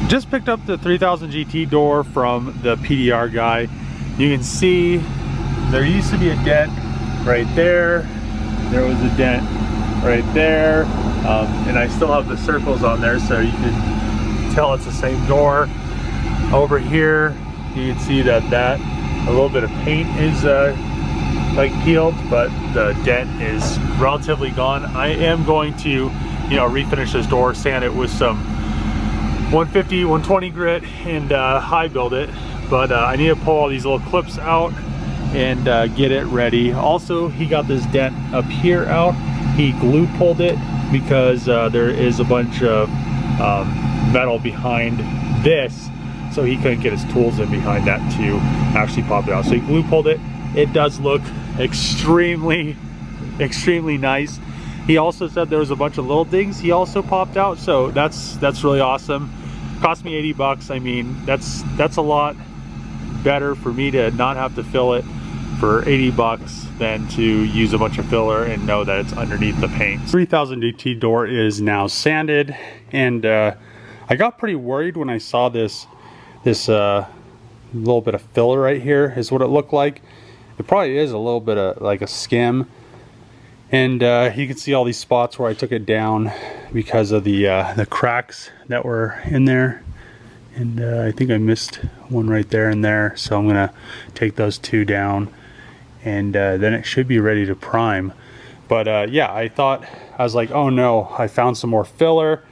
Just picked up the 3000 GT door from the PDR guy. You can see there used to be a dent right there. There was a dent right there. And I still have the circles on there, so you can tell it's the same door. Over here, you can see that a little bit of paint is like peeled, but the dent is relatively gone. I am going to, you know, refinish this door, sand it with some 150, 120 grit, and high build it. But I need to pull all these little clips out and get it ready. Also, he got this dent up here out. He glue pulled it because there is a bunch of metal behind this, so he couldn't get his tools in behind that to actually pop it out. So he glue pulled it. It does look extremely nice. He also said there was a bunch of little things he also popped out, so that's really awesome. Cost me 80 bucks. I mean, that's a lot better for me to not have to fill it for 80 bucks than to use a bunch of filler and know that it's underneath the paint. 3000 GT door is now sanded, and I got pretty worried when I saw this little bit of filler right here is what it looked like. It probably is a little bit of like a skim, and you can see all these spots where I took it down because of the cracks that were in there, and I think I missed one right there and there, so I'm gonna take those two down, and then it should be ready to prime. But yeah, I was like, oh no, I found some more filler,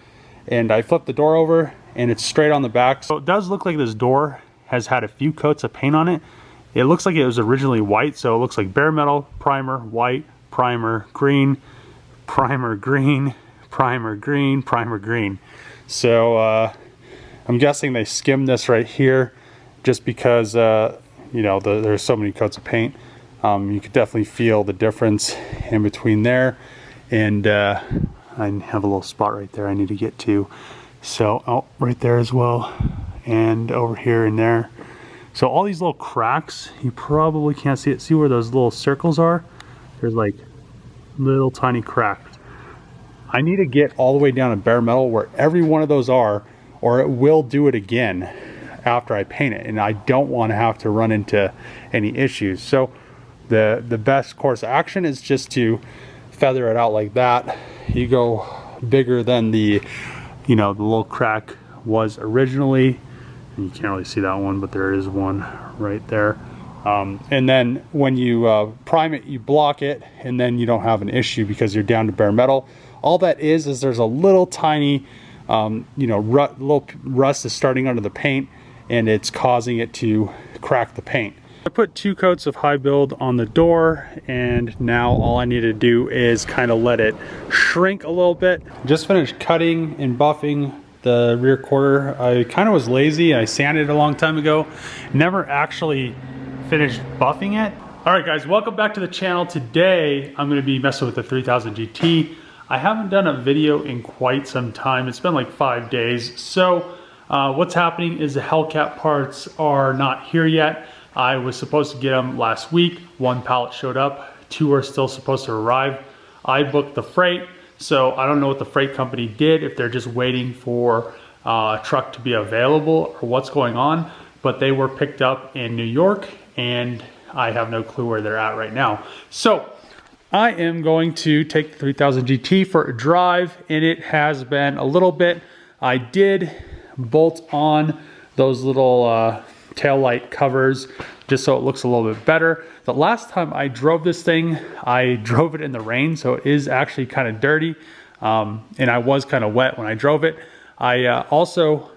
and I flipped the door over and it's straight on the back. So it does look like this door has had a few coats of paint on it. It looks like it was originally white, so it looks like bare metal, primer, white, primer, green, primer, green, primer, green, primer, green. So I'm guessing they skimmed this right here just because you know, there's so many coats of paint. You could definitely feel the difference in between there, and I have a little spot right there I need to get to. So, oh, right there as well, and over here and there. So all these little cracks, you probably can't see it. See where those little circles are? There's like little tiny cracks. I need to get all the way down to bare metal where every one of those are, or it will do it again after I paint it, and I don't want to have to run into any issues. So the best course of action is just to feather it out like that. You go bigger than the, you know, the little crack was originally. You can't really see that one, but there is one right there. And then when you prime it, you block it, and then you don't have an issue because you're down to bare metal. All that is there's a little tiny, you know, little rust is starting under the paint, and it's causing it to crack the paint. I put 2 coats of high build on the door, and now all I need to do is kind of let it shrink a little bit. Just finished cutting and buffing the rear quarter. I kind of was lazy. I sanded it a long time ago. Never actually finished buffing it. All right guys, welcome back to the channel. Today I'm going to be messing with the 3000 GT. I haven't done a video in quite some time. It's been like 5 days. So what's happening is the Hellcat parts are not here yet. I was supposed to get them last week. 1 pallet showed up, 2 are still supposed to arrive. I booked the freight, so I don't know what the freight company did, if they're just waiting for a truck to be available or what's going on, but they were picked up in New York, and I have no clue where they're at right now. So I am going to take the 3000 GT for a drive, and it has been a little bit. I did bolt on those little tail light covers just so it looks a little bit better. The last time I drove this thing, I drove it in the rain, so it is actually kind of dirty, and I was kind of wet when I drove it. I also,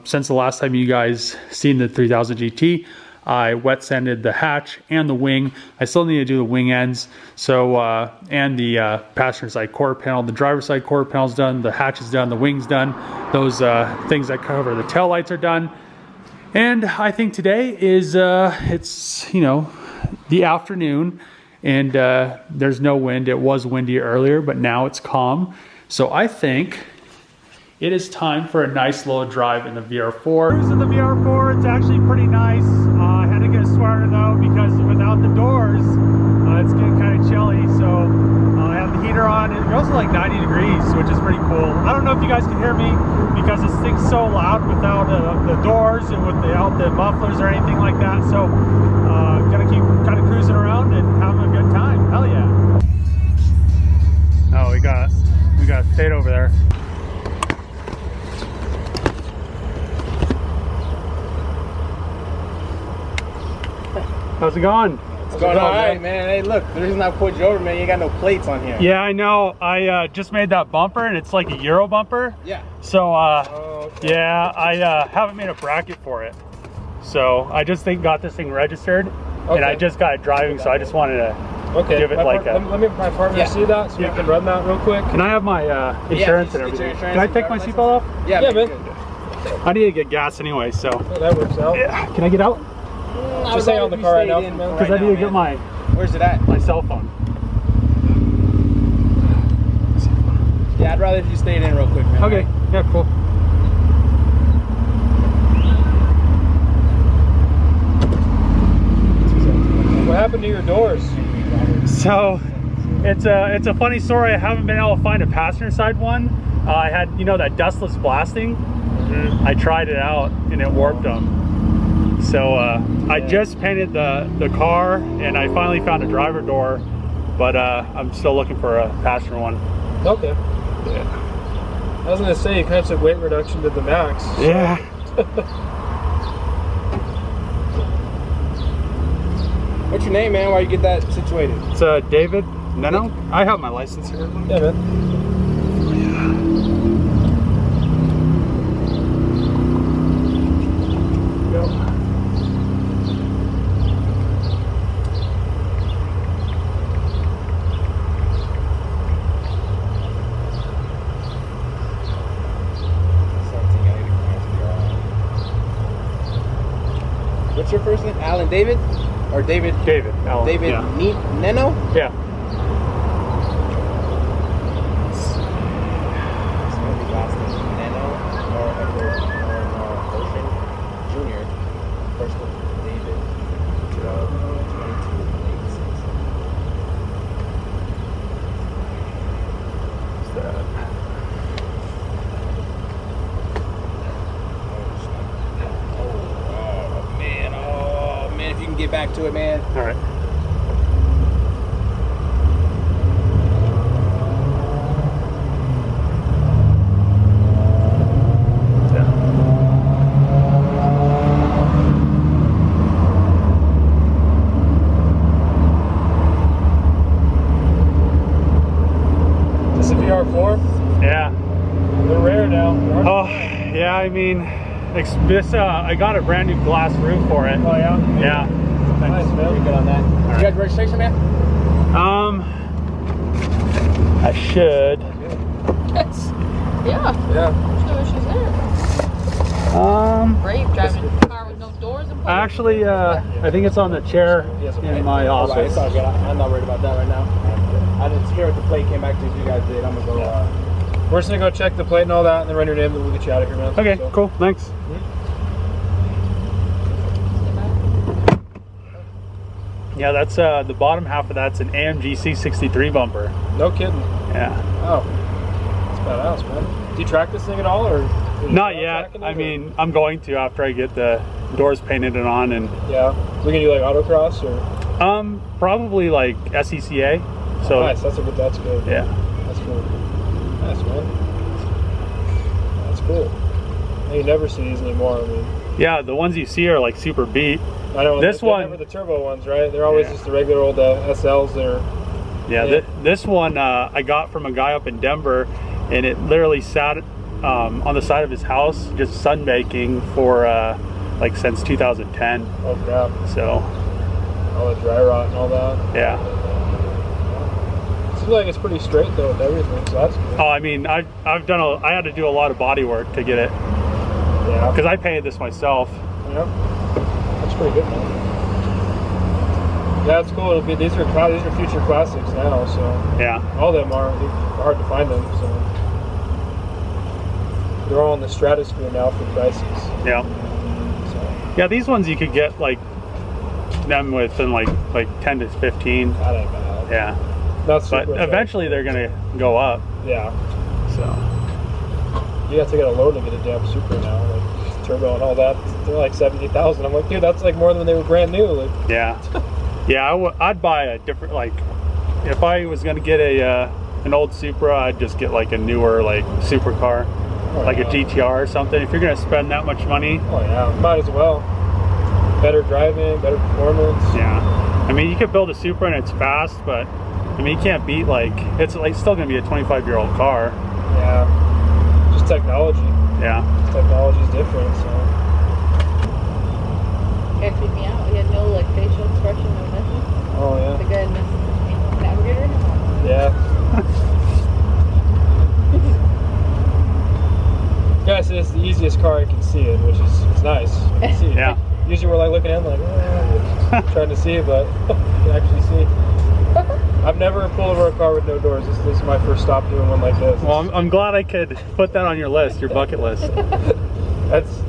since the last time you guys seen the 3000 GT, I wet sanded the hatch and the wing. I still need to do the wing ends, so and the passenger side quarter panel. The driver's side quarter panel's done, the hatch is done, the wing's done. Those things that cover the tail lights are done. And I think today is, it's, you know, the afternoon, and there's no wind. It was windy earlier, but now it's calm. So I think It is time for a nice little drive in the VR4. Cruising the VR4, it's actually pretty nice. I had to get a sweater though because without the doors, it's getting kind of chilly. So I have the heater on. It's also like 90 degrees, which is pretty cool. I don't know if you guys can hear me because this thing's so loud without the doors and without the mufflers or anything like that. So gonna keep kind of cruising around and having a good time. Hell yeah. Oh, we got Fade over there. How's it going? It's going all right, man. Hey, look, the reason I pulled you over, man, you ain't got no plates on here. Yeah, I know. I just made that bumper, and it's like a Euro bumper. Yeah. So, okay. yeah, I haven't made a bracket for it. So, I just got this thing registered, and I just got it driving, so I just wanted to give it like a... Let me my partner see that, so we can run that real quick. Can I have my insurance and everything? Can I take my seatbelt off? Yeah, man. I need to get gas anyway, so... Oh, that works out. Yeah. Can I get out? Just stay on the car right now. Because I need to get my... Where's it at? My cell phone. Yeah, I'd rather if you stayed in real quick, man. Okay. Yeah, cool. What happened to your doors? So, it's a funny story. I haven't been able to find a passenger side one. I had, you know, that dustless blasting. I tried it out and it warped them. So I just painted the car and I finally found a driver door, but I'm still looking for a passenger one. Okay. Yeah. I was gonna say you kind of took weight reduction to the max. So. Yeah. What's your name, man? Why you get that situated? It's David Nenno. I have my license here. Yeah, man. What's your first name? Alan David? Or David? David. Alan. David Yeah. Nenno? Yeah. It's going to be last name Nenno or Edward or Ocean Jr. First one, David. 22, get back to it, man. All right. This is a VR4? Yeah. They're rare now. Oh, yeah. I mean, this I got a brand new glass roof for it. Oh yeah. Yeah. Nice, man. Pretty good on that. Right. You got registration, man? I should. Yes. Yeah. Yeah. Sure she's there. Brave driving a car with no doors and Actually, I think it's on the chair in my office. It's all good. I'm not worried about that right now. I didn't hear what the plate came back to. If you guys did, I'm gonna go. We're just gonna go check the plate and all that, and then run your name, and we'll get you out of here, man. Okay, cool. Thanks. Yeah, that's the bottom half of that's an AMG C63 bumper. No kidding. Yeah. Oh, that's badass, man. Do you track this thing at all, or? Not yet. I mean, I'm going to after I get the doors painted and on, and yeah. We're gonna do like autocross or? Probably like SECA. So nice. That's good. Yeah. That's cool. Nice, man. That's cool. You never see these anymore. I mean. Yeah, the ones you see are like super beat. I know. This one, never the turbo ones, right? They're always just the regular old SLs. Yeah. This one I got from a guy up in Denver, and it literally sat on the side of his house just sunbaking for like since 2010. Oh crap! So all the dry rot and all that. Yeah. Seems like it's pretty straight though with everything, so that's good. Oh, I mean, I had to do a lot of body work to get it. Yeah. Because I painted this myself. Yep. That's pretty good, man. Yeah, it's cool. These are future classics now, so yeah. All of them are hard to find them. So they're all in the stratosphere now for prices. Yeah. So, Yeah, these ones you could get like them within like 10 to 15. that ain't bad. Yeah. Not super But expensive. eventually they're gonna go up. Yeah. So You have to get a loan to get a damn Supra now, like turbo and all that. They're like 70,000. I'm like, dude, that's like more than when they were brand new. Like, yeah. Yeah, I'd buy a different, like, if I was gonna get an old Supra, I'd just get like a newer like supercar, like a GTR or something. If you're gonna spend that much money. oh yeah, might as well. Better driving, better performance. Yeah. I mean, you could build a Supra and it's fast, but I mean, you can't beat like, it's like still gonna be a 25-year-old car. Yeah. Just technology. Yeah. Technology's different, so. It freaked me out. He had no like facial expression, no nothing. Oh The yeah. guy in this navigator. Yeah. Guys, it's the easiest car I can see it, which is it's nice. You can see it. Yeah. Usually we're like looking at it like, trying to see it, but you can actually see. I've never pulled over a car with no doors. This is my first stop doing one like this. Well, I'm glad I could put that on your list, your bucket list. It's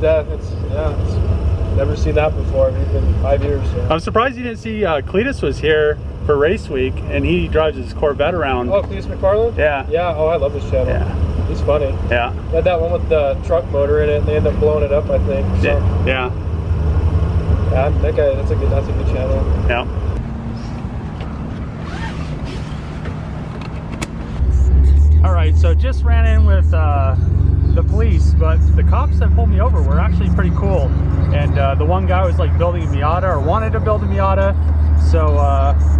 never seen that before. It's been 5 years. So. I'm surprised you didn't see Cletus was here for race week, and he drives his Corvette around. Oh, Cletus McFarland? Yeah. Yeah. Oh, I love his channel. Yeah. He's funny. Yeah. They had that one with the truck motor in it, and they ended up blowing it up, I think. So, Yeah. yeah, that guy. That's a good channel. Yeah. All right, so just ran in with the police, but the cops that pulled me over were actually pretty cool. And the one guy was like building a Miata, or wanted to build a Miata. So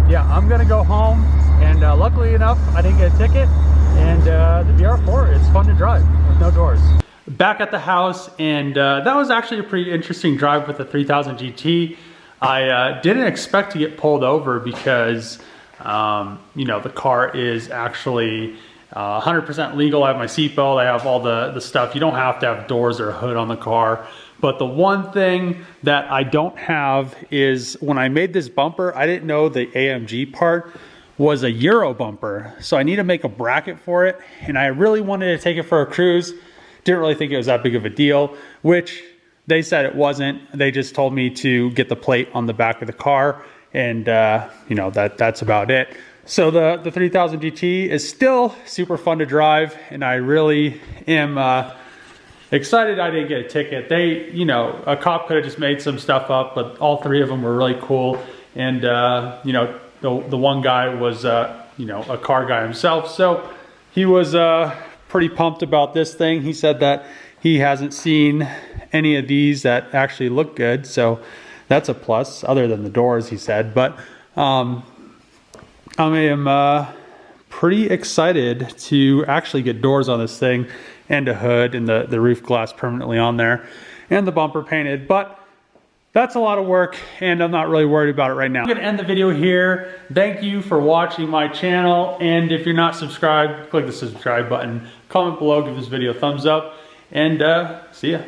yeah, I'm gonna go home, and luckily enough, I didn't get a ticket. And the VR4, it's fun to drive with no doors. Back at the house, and that was actually a pretty interesting drive with the 3000 GT. I didn't expect to get pulled over because you know, the car is actually 100% legal. I have my seatbelt, I have all the stuff. You don't have to have doors or a hood on the car. But the one thing that I don't have is when I made this bumper, I didn't know the AMG part was a Euro bumper. So I need to make a bracket for it. And I really wanted to take it for a cruise. Didn't really think it was that big of a deal, which they said it wasn't. They just told me to get the plate on the back of the car. And you know, that's about it. So the 3000 GT is still super fun to drive, and I really am excited I didn't get a ticket. They, you know, a cop could have just made some stuff up, but all three of them were really cool. And you know, the one guy was you know, a car guy himself, so he was pretty pumped about this thing. He said that he hasn't seen any of these that actually look good, so that's a plus, other than the doors, he said. But I am pretty excited to actually get doors on this thing, and a hood, and the roof glass permanently on there, and the bumper painted. But that's a lot of work, and I'm not really worried about it right now. I'm gonna end the video here. Thank you for watching my channel, and if you're not subscribed, click the subscribe button, comment below, give this video a thumbs up, and see ya.